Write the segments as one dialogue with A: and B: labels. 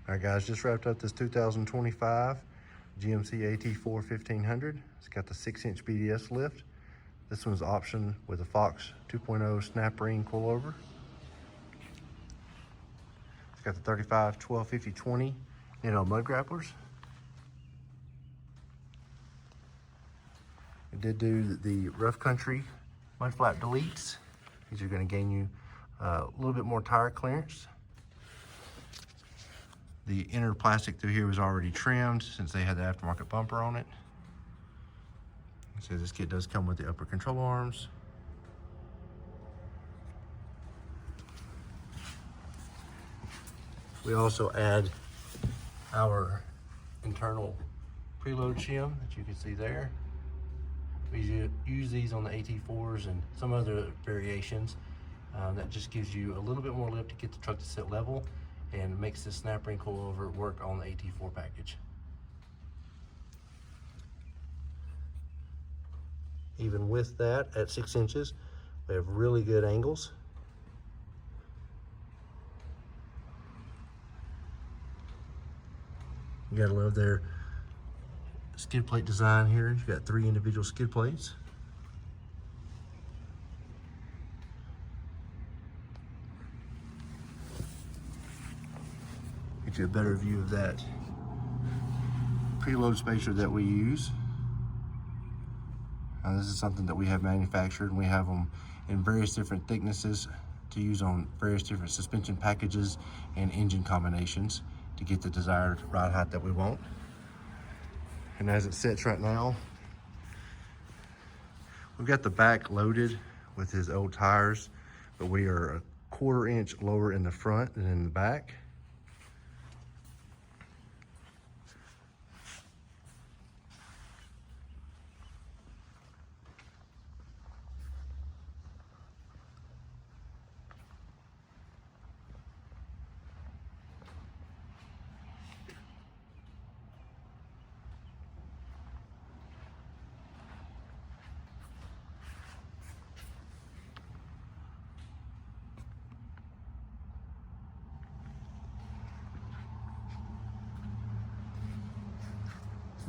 A: All right, guys, just wrapped up this 2025 GMC AT4 1500. It's got the 6-inch BDS lift. This one's optioned with a Fox 2.0 snap ring coilover. It's got the 35, 12, 50, 20 Nitto Mud Grapplers. It did do the rough country mud flap deletes. These are going to gain you a little bit more tire clearance. The inner plastic through here was already trimmed since they had the aftermarket bumper on it. So this kit does come with the upper control arms. We also add our internal preload shim that you can see there. We use these on the AT4s and some other variations. That just gives you a little bit more lift to get the truck to sit level and makes this snap ring coilover work on the AT4 package. Even with that, at 6 inches, we have really good angles. You gotta love their skid plate design here. You've got 3 individual skid plates. Get you a better view of that preload spacer that we use. This is something that we have manufactured, and we have them in various different thicknesses to use on various different suspension packages and engine combinations to get the desired ride height that we want. And as it sits right now, we've got the back loaded with his old tires, but we are a 1/4 inch lower in the front than in the back.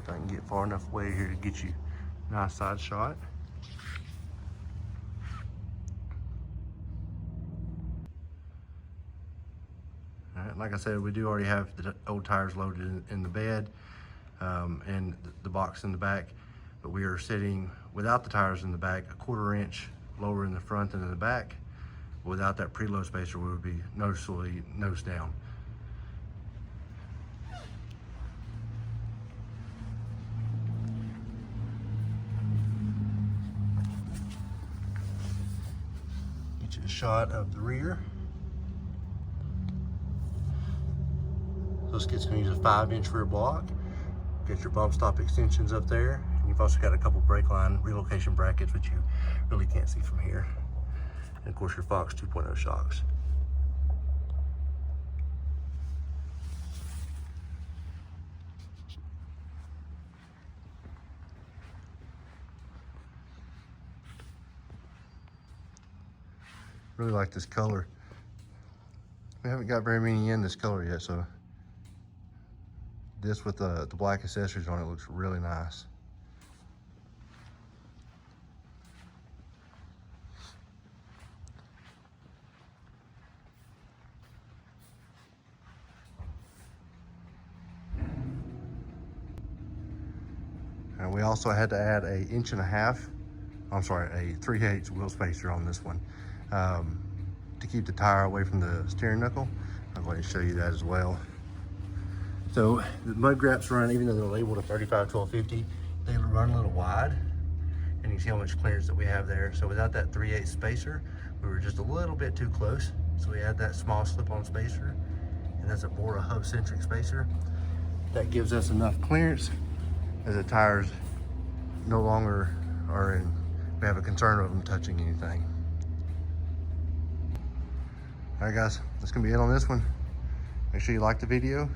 A: If I can get far enough away here to get you a nice side shot. All right, like I said, we do already have the old tires loaded in the bed and the box in the back, but we are sitting without the tires in the back, a 1/4 inch lower in the front than in the back. Without that preload spacer, we would be noticeably nose down. Get you a shot of the rear. This kit's gonna use a 5-inch rear block. Get your bump stop extensions up there. And you've also got a couple brake line relocation brackets, which you really can't see from here. And of course your Fox 2.0 shocks. Really like this color. We haven't got very many in this color yet, so this with the black accessories on it looks really nice. And we also had to add a 3/8 wheel spacer on this one to keep the tire away from the steering knuckle. I'm going to show you that as well. So the Mud Grapps run, even though they're labeled a 35, 12, 50, they run a little wide, and you can see how much clearance that we have there. So without that 3/8 spacer, we were just a little bit too close. So we add that small slip-on spacer, and that's a Bora hub-centric spacer. That gives us enough clearance as the tires no longer are in, we have a concern of them touching anything. All right, guys, that's gonna be it on this one. Make sure you like the video,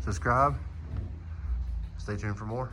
A: subscribe, stay tuned for more.